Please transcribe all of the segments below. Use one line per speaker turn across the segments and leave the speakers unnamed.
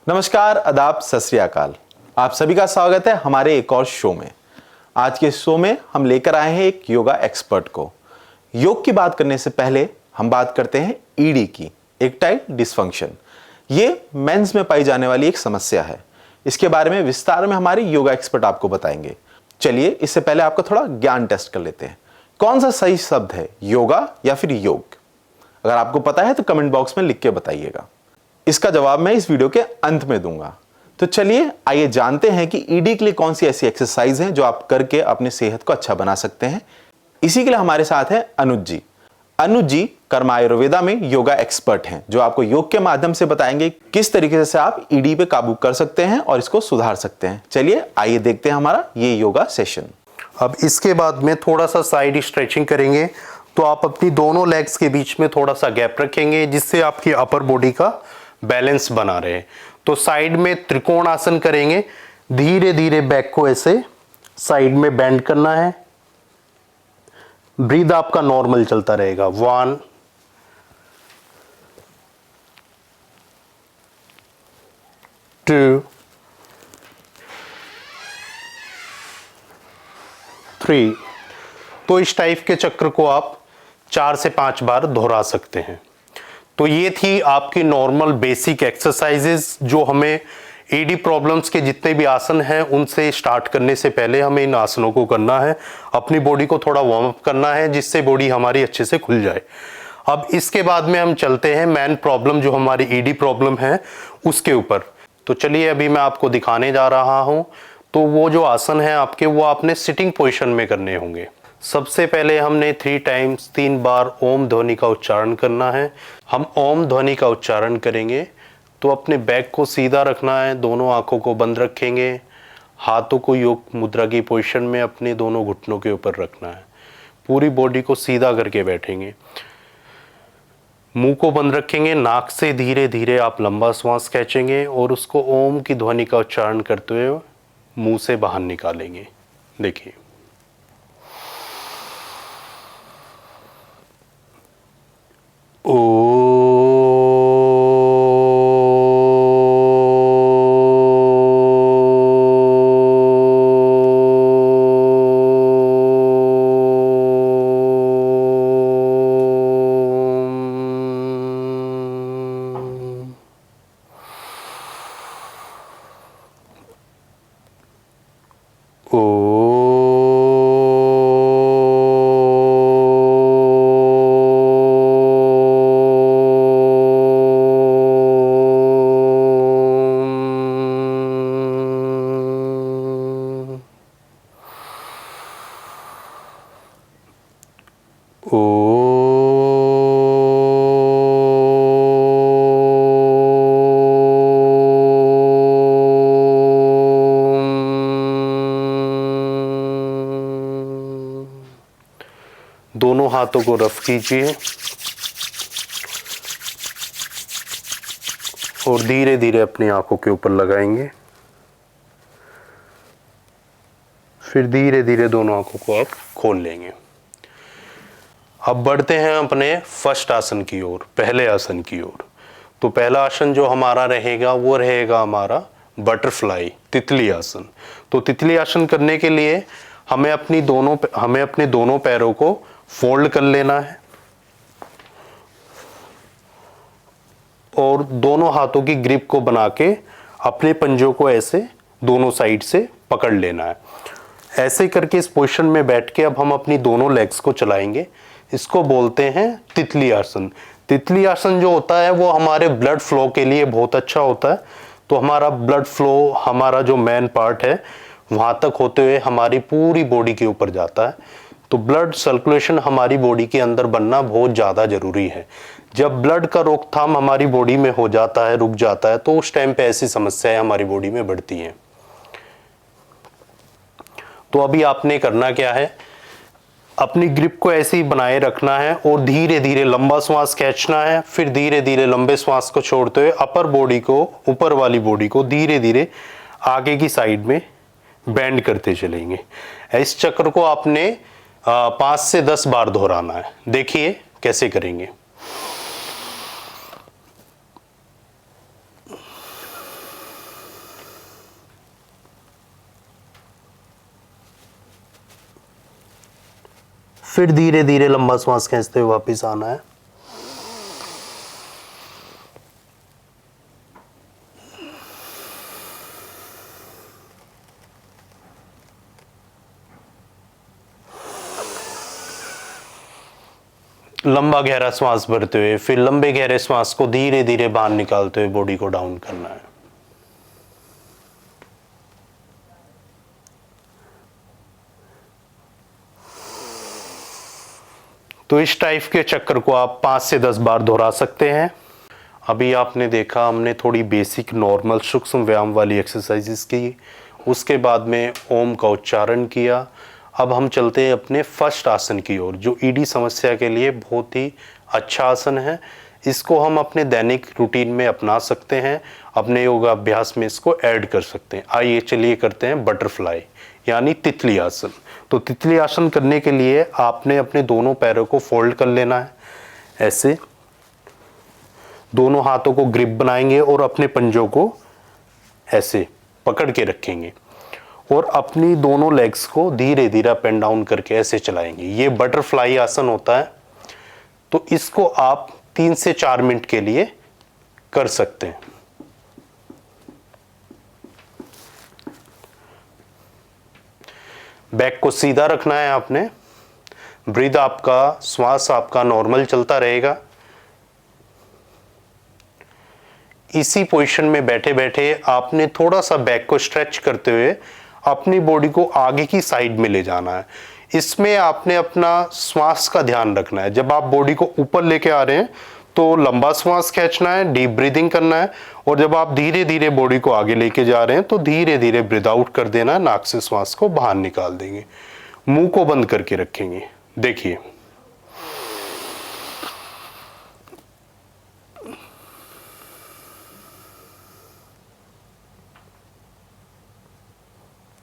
नमस्कार, आदाब, सत श्री अकाल। आप सभी का स्वागत है हमारे एक और शो में। आज के शो में हम लेकर आए हैं एक योगा एक्सपर्ट को। योग की बात करने से पहले हम बात करते हैं ईडी की, इरेक्टाइल डिसफंक्शन। ये मेंस में पाई जाने वाली एक समस्या है। इसके बारे में विस्तार में हमारे योगा एक्सपर्ट आपको बताएंगे। चलिए इससे पहले आपका थोड़ा ज्ञान टेस्ट कर लेते हैं। कौन सा सही शब्द है, योगा या फिर योग? अगर आपको पता है तो कमेंट बॉक्स में लिख के बताइएगा। इसका जवाब मैं इस वीडियो के अंत में दूंगा। तो चलिए आइए जानते हैं कि ईडी के लिए कौन सी ऐसी एक्सरसाइज हैं जो आप करके अपनी सेहत को अच्छा बना सकते हैं। इसी के लिए हमारे साथ है अनुज जी। अनुज जी कर्मा आयुर्वेदा में योगा एक्सपर्ट हैं, जो आपको योग के माध्यम से बताएंगे किस तरीके से आप ईडी पे काबू कर सकते हैं और इसको सुधार सकते हैं। चलिए आइए देखते हैं हमारा ये योगा सेशन।
अब इसके बाद में थोड़ा सा साइड स्ट्रेचिंग करेंगे, तो आप अपनी दोनों लेग्स के बीच में थोड़ा सा गैप रखेंगे, जिससे आपकी अपर बॉडी का बैलेंस बना रहे। तो साइड में त्रिकोण आसन करेंगे। धीरे धीरे बैक को ऐसे साइड में बेंड करना है। ब्रीद आपका नॉर्मल चलता रहेगा। 1 2 3। तो इस टाइप के चक्र को आप 4 से 5 बार दोहरा सकते हैं। तो ये थी आपकी नॉर्मल बेसिक एक्सरसाइजेस, जो हमें ईडी प्रॉब्लम्स के जितने भी आसन हैं उनसे स्टार्ट करने से पहले हमें इन आसनों को करना है। अपनी बॉडी को थोड़ा वार्म अप करना है, जिससे बॉडी हमारी अच्छे से खुल जाए। अब इसके बाद में हम चलते हैं मेन प्रॉब्लम, जो हमारी ईडी प्रॉब्लम है उसके ऊपर। तो चलिए अभी मैं आपको दिखाने जा रहा हूँ। तो वो जो आसन है आपके, वो आपने सिटिंग पोजिशन में करने होंगे। सबसे पहले हमने 3 टाइम्स 3 बार ओम ध्वनि का उच्चारण करना है। हम ओम ध्वनि का उच्चारण करेंगे तो अपने बैक को सीधा रखना है, दोनों आंखों को बंद रखेंगे, हाथों को योग मुद्रा की पोजीशन में अपने दोनों घुटनों के ऊपर रखना है, पूरी बॉडी को सीधा करके बैठेंगे, मुंह को बंद रखेंगे, नाक से धीरे धीरे आप लंबा श्वास खींचेंगे और उसको ओम की ध्वनि का उच्चारण करते हुए मुंह से बाहर निकालेंगे। देखिए, ओ दोनों हाथों को रफ कीजिए और धीरे धीरे अपनी आंखों के ऊपर लगाएंगे। फिर धीरे धीरे दोनों आंखों को आप खोल लेंगे। अब बढ़ते हैं अपने फर्स्ट आसन की ओर, पहले आसन की ओर। तो पहला आसन जो हमारा रहेगा वो रहेगा हमारा बटरफ्लाई, तितली आसन। तो तितली आसन करने के लिए हमें अपने दोनों पैरों को फोल्ड कर लेना है और दोनों हाथों की ग्रिप को बना के अपने पंजों को ऐसे दोनों साइड से पकड़ लेना है। ऐसे करके इस पोजीशन में बैठ के अब हम अपनी दोनों लेग्स को चलाएंगे। इसको बोलते हैं तितली आसन। तितली आसन जो होता है वो हमारे ब्लड फ्लो के लिए बहुत अच्छा होता है। तो हमारा ब्लड फ्लो, हमारा जो मेन पार्ट है, वहां तक होते हुए हमारी पूरी बॉडी के ऊपर जाता है। तो ब्लड सर्कुलेशन हमारी बॉडी के अंदर बनना बहुत ज़्यादा ज़रूरी है। जब ब्लड का रोकथाम हमारी बॉडी में हो जाता है, रुक जाता है, तो उस टाइम पे ऐसी समस्याएं हमारी बॉडी में बढ़ती हैं। तो अभी आपने करना क्या है, अपनी ग्रिप को ऐसे ही बनाए रखना है और धीरे धीरे लंबा श्वास खींचना है। फिर धीरे धीरे लंबे श्वास को छोड़ते हुए अपर बॉडी को, ऊपर वाली बॉडी को धीरे धीरे आगे की साइड में बेंड करते चलेंगे। इस चक्र को आपने 5 से 10 बार दोहराना है। देखिए कैसे करेंगे। फिर धीरे धीरे लंबा श्वास खींचते हुए वापस आना है। लंबा गहरा श्वास भरते हुए फिर लंबे गहरे श्वास को धीरे धीरे बाहर निकालते हुए बॉडी को डाउन करना है। तो इस टाइप के चक्कर को आप 5 से 10 बार दोहरा सकते हैं। अभी आपने देखा हमने थोड़ी बेसिक नॉर्मल सूक्ष्म व्यायाम वाली एक्सरसाइजेस की, उसके बाद में ओम का उच्चारण किया। अब हम चलते हैं अपने फर्स्ट आसन की ओर, जो ईडी समस्या के लिए बहुत ही अच्छा आसन है। इसको हम अपने दैनिक रूटीन में अपना सकते हैं, अपने योगा अभ्यास में इसको ऐड कर सकते हैं। आइए चलिए करते हैं बटरफ्लाई यानी तितली आसन। तो तितली आसन करने के लिए आपने अपने दोनों पैरों को फोल्ड कर लेना है, ऐसे दोनों हाथों को ग्रिप बनाएंगे और अपने पंजों को ऐसे पकड़ के रखेंगे और अपनी दोनों लेग्स को धीरे धीरे अप एंड डाउन करके ऐसे चलाएंगे। ये बटरफ्लाई आसन होता है। तो इसको आप 3 से 4 मिनट के लिए कर सकते हैं। बैक को सीधा रखना है आपने। ब्रीथ आपका, श्वास आपका नॉर्मल चलता रहेगा। इसी पोजीशन में बैठे बैठे आपने थोड़ा सा बैक को स्ट्रेच करते हुए अपनी बॉडी को आगे की साइड में ले जाना है। इसमें आपने अपना श्वास का ध्यान रखना है। जब आप बॉडी को ऊपर लेके आ रहे हैं तो लंबा श्वास खींचना है, डीप ब्रीदिंग करना है, और जब आप धीरे धीरे बॉडी को आगे लेके जा रहे हैं तो धीरे धीरे ब्रीद आउट कर देना है। नाक से श्वास को बाहर निकाल देंगे, मुंह को बंद करके रखेंगे। देखिए,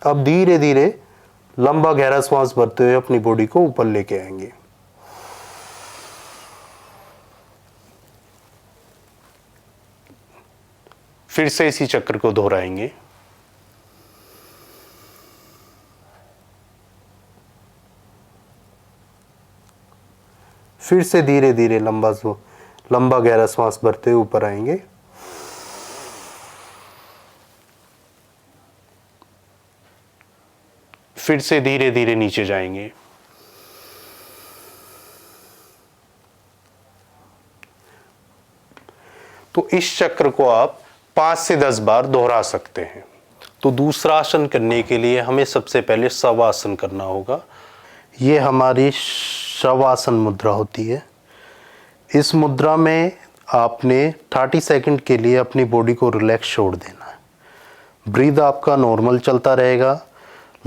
अब धीरे धीरे लंबा गहरा श्वास भरते हुए अपनी बॉडी को ऊपर लेके आएंगे। फिर से इसी चक्र को दोहराएंगे। फिर से धीरे धीरे लंबा गहरा श्वास भरते हुए ऊपर आएंगे। फिर से धीरे धीरे नीचे जाएंगे। तो इस चक्र को आप 5 से 10 बार दोहरा सकते हैं। तो दूसरा आसन करने के लिए हमें सबसे पहले शवासन करना होगा। ये हमारी शवासन मुद्रा होती है। इस मुद्रा में आपने 30 सेकंड के लिए अपनी बॉडी को रिलैक्स छोड़ देना है। ब्रीद आपका नॉर्मल चलता रहेगा।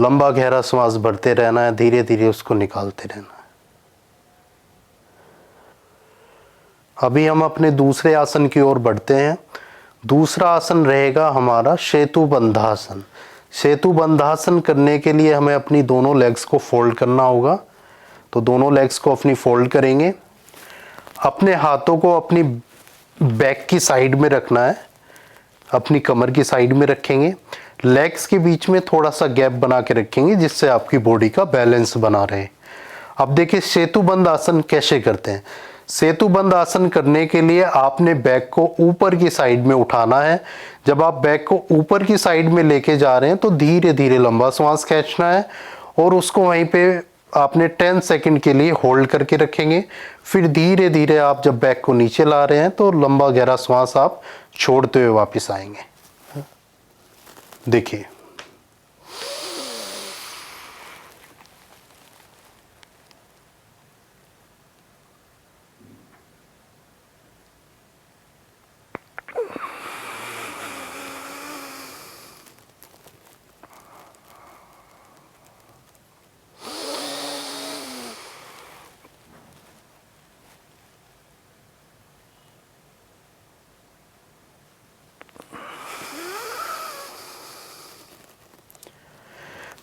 लंबा गहरा श्वास भरते रहना है, धीरे धीरे उसको निकालते रहना है। अभी हम अपने दूसरे आसन की ओर बढ़ते हैं। दूसरा आसन रहेगा हमारा सेतु बंधासन। सेतु बंधासन करने के लिए हमें अपनी दोनों लेग्स को फोल्ड करना होगा। तो दोनों लेग्स को अपनी फोल्ड करेंगे। अपने हाथों को अपनी बैक की साइड में रखना है, अपनी कमर की साइड में रखेंगे। लेग्स के बीच में थोड़ा सा गैप बना के रखेंगे जिससे आपकी बॉडी का बैलेंस बना रहे। अब देखिए सेतुबंध आसन कैसे करते हैं। सेतुबंध आसन करने के लिए आपने बैक को ऊपर की साइड में उठाना है। जब आप बैक को ऊपर की साइड में लेके जा रहे हैं तो धीरे धीरे लंबा श्वास खींचना है और उसको वहीं पे आपने 10 सेकंड के लिए होल्ड करके रखेंगे। फिर धीरे धीरे आप जब बैक को नीचे ला रहे हैं तो लंबा गहरा श्वास आप छोड़ते हुए वापस आएंगे। देखिए,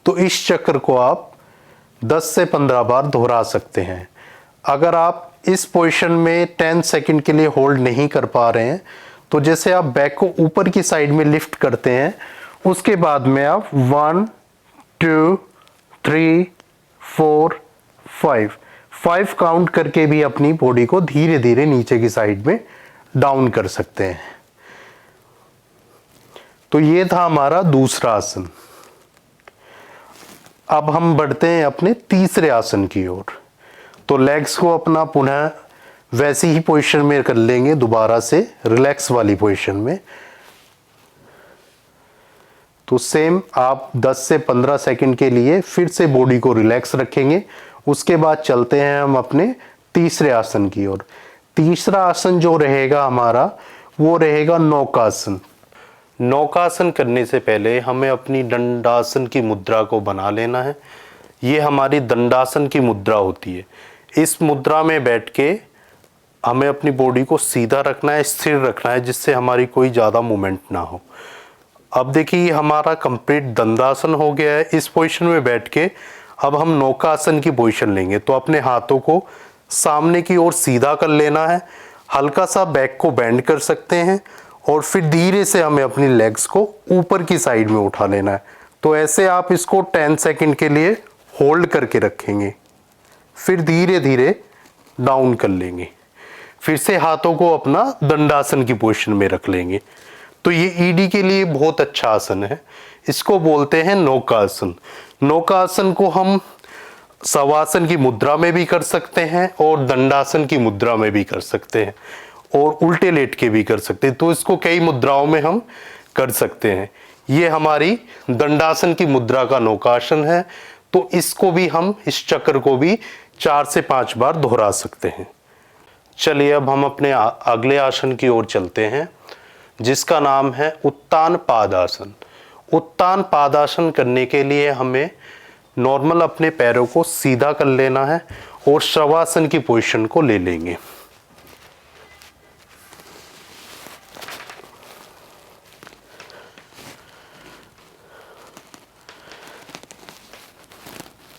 तो इस चक्र को आप 10 से 15 बार दोहरा सकते हैं। अगर आप इस पोजीशन में 10 सेकंड के लिए होल्ड नहीं कर पा रहे हैं तो जैसे आप बैक को ऊपर की साइड में लिफ्ट करते हैं उसके बाद में आप 1 2 3 4 5 काउंट करके भी अपनी बॉडी को धीरे धीरे नीचे की साइड में डाउन कर सकते हैं। तो ये था हमारा दूसरा आसन। अब हम बढ़ते हैं अपने तीसरे आसन की ओर। तो लेग्स को अपना पुनः वैसी ही पोजीशन में कर लेंगे, दोबारा से रिलैक्स वाली पोजीशन में। तो सेम आप 10 से 15 सेकंड के लिए फिर से बॉडी को रिलैक्स रखेंगे। उसके बाद चलते हैं हम अपने तीसरे आसन की ओर। तीसरा आसन जो रहेगा हमारा, वो रहेगा नौकासन। नौकासन करने से पहले हमें अपनी दंडासन की मुद्रा को बना लेना है। ये हमारी दंडासन की मुद्रा होती है। इस मुद्रा में बैठ के हमें अपनी बॉडी को सीधा रखना है, स्थिर रखना है, जिससे हमारी कोई ज़्यादा मूवमेंट ना हो। अब देखिए हमारा कंप्लीट दंडासन हो गया है। इस पोजीशन में बैठ के अब हम नौकासन की पोजीशन लेंगे। तो अपने हाथों को सामने की ओर सीधा कर लेना है, हल्का सा बैक को बेंड कर सकते हैं और फिर धीरे से हमें अपनी लेग्स को ऊपर की साइड में उठा लेना है। तो ऐसे आप इसको 10 सेकंड के लिए होल्ड करके रखेंगे, फिर धीरे धीरे डाउन कर लेंगे। फिर से हाथों को अपना दंडासन की पोजीशन में रख लेंगे। तो ये ईडी के लिए बहुत अच्छा आसन है। इसको बोलते हैं नौकासन। नौकासन को हम शवासन की मुद्रा में भी कर सकते हैं और दंडासन की मुद्रा में भी कर सकते हैं और उल्टे लेट के भी कर सकते हैं। तो इसको कई मुद्राओं में हम कर सकते हैं। ये हमारी दंडासन की मुद्रा का नौकासन है। तो इसको भी हम, इस चक्र को भी 4 से 5 बार दोहरा सकते हैं। चलिए अब हम अपने अगले आसन की ओर चलते हैं, जिसका नाम है उत्तान पादासन। उत्तान पादासन करने के लिए हमें नॉर्मल अपने पैरों को सीधा कर लेना है और शवासन की पोजीशन को ले लेंगे।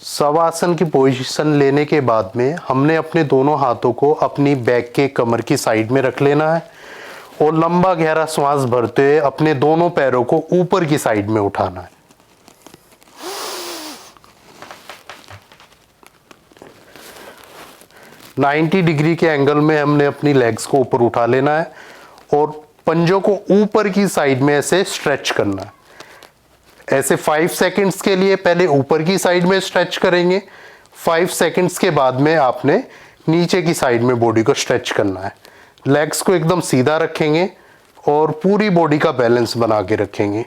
शवासन की पोजीशन लेने के बाद में हमने अपने दोनों हाथों को अपनी बैक के कमर की साइड में रख लेना है और लंबा गहरा श्वास भरते हुए अपने दोनों पैरों को ऊपर की साइड में उठाना है। नाइन्टी डिग्री के एंगल में हमने अपनी लेग्स को ऊपर उठा लेना है और पंजों को ऊपर की साइड में ऐसे स्ट्रेच करना है। ऐसे 5 सेकंड्स के लिए पहले ऊपर की साइड में स्ट्रेच करेंगे। 5 सेकंड्स के बाद में आपने नीचे की साइड में बॉडी को स्ट्रेच करना है। लेग्स को एकदम सीधा रखेंगे और पूरी बॉडी का बैलेंस बना के रखेंगे।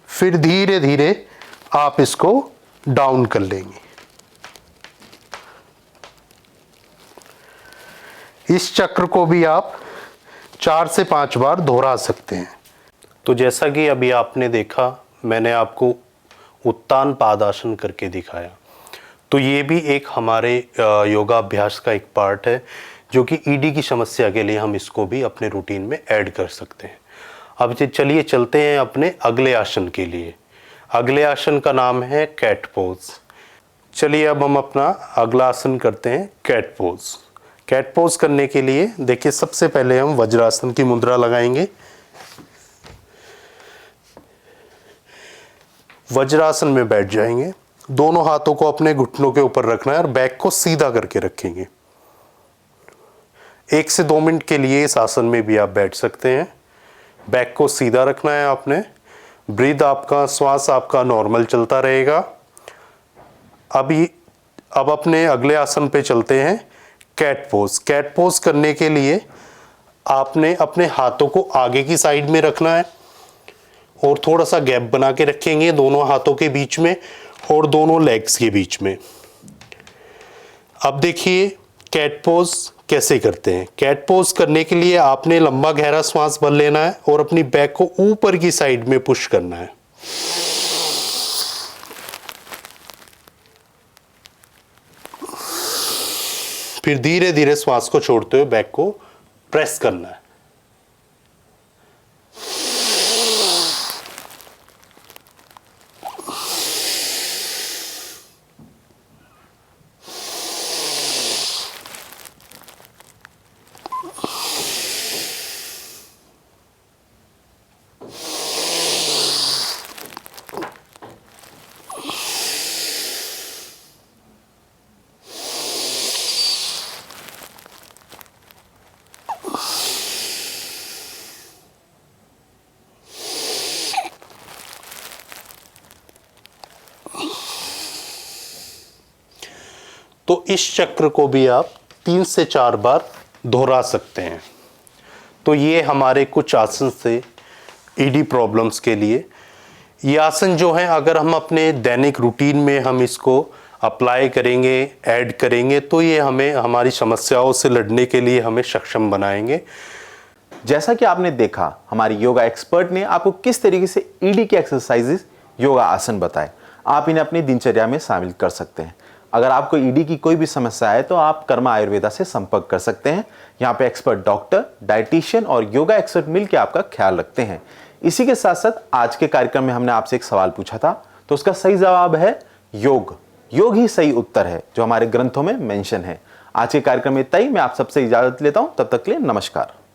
फिर धीरे धीरे आप इसको डाउन कर लेंगे। इस चक्र को भी आप 4 से 5 बार दोहरा सकते हैं। तो जैसा कि अभी आपने देखा, मैंने आपको उत्तान पादासन करके दिखाया। तो ये भी एक हमारे योगाभ्यास का एक पार्ट है, जो कि ईडी की समस्या के लिए हम इसको भी अपने रूटीन में ऐड कर सकते हैं। अब चलिए चलते हैं अपने अगले आसन के लिए। अगले आसन का नाम है कैट पोज। चलिए अब हम अपना अगला आसन करते हैं, कैट पोज। कैट पोज करने के लिए देखिए, सबसे पहले हम वज्रासन की मुद्रा लगाएंगे। वज्रासन में बैठ जाएंगे। दोनों हाथों को अपने घुटनों के ऊपर रखना है और बैक को सीधा करके रखेंगे। 1 से 2 मिनट के लिए इस आसन में भी आप बैठ सकते हैं। बैक को सीधा रखना है आपने। ब्रीथ आपका, श्वास आपका नॉर्मल चलता रहेगा। अब अपने अगले आसन पे चलते हैं, कैट पोज। कैट पोज करने के लिए आपने अपने हाथों को आगे की साइड में रखना है और थोड़ा सा गैप बना के रखेंगे दोनों हाथों के बीच में और दोनों लेग्स के बीच में। अब देखिए कैट पोज कैसे करते हैं। कैट पोज करने के लिए आपने लंबा गहरा श्वास भर लेना है और अपनी बैक को ऊपर की साइड में पुश करना है। फिर धीरे धीरे श्वास को छोड़ते हुए बैक को प्रेस करना है। तो इस चक्र को भी आप 3 से 4 बार दोहरा सकते हैं। तो ये हमारे कुछ आसन से ईडी प्रॉब्लम्स के लिए। ये आसन जो है अगर हम अपने दैनिक रूटीन में हम इसको अप्लाई करेंगे, ऐड करेंगे, तो ये हमें हमारी समस्याओं से लड़ने के लिए हमें सक्षम बनाएंगे।
जैसा कि आपने देखा, हमारी योगा एक्सपर्ट ने आपको किस तरीके से ईडी के एक्सरसाइजेस, योगा आसन बताए। आप इन्हें अपनी दिनचर्या में शामिल कर सकते हैं। अगर आपको ईडी की कोई भी समस्या है तो आप कर्मा आयुर्वेदा से संपर्क कर सकते हैं। यहाँ पे एक्सपर्ट डॉक्टर, डाइटिशियन और योगा एक्सपर्ट मिलकर आपका ख्याल रखते हैं। इसी के साथ साथ आज के कार्यक्रम में हमने आपसे एक सवाल पूछा था, तो उसका सही जवाब है योग। योग ही सही उत्तर है जो हमारे ग्रंथों में मेंशन है। आज के कार्यक्रम में इतना ही। मैं आप सबसे इजाजत लेता हूं, तब तक के लिए नमस्कार।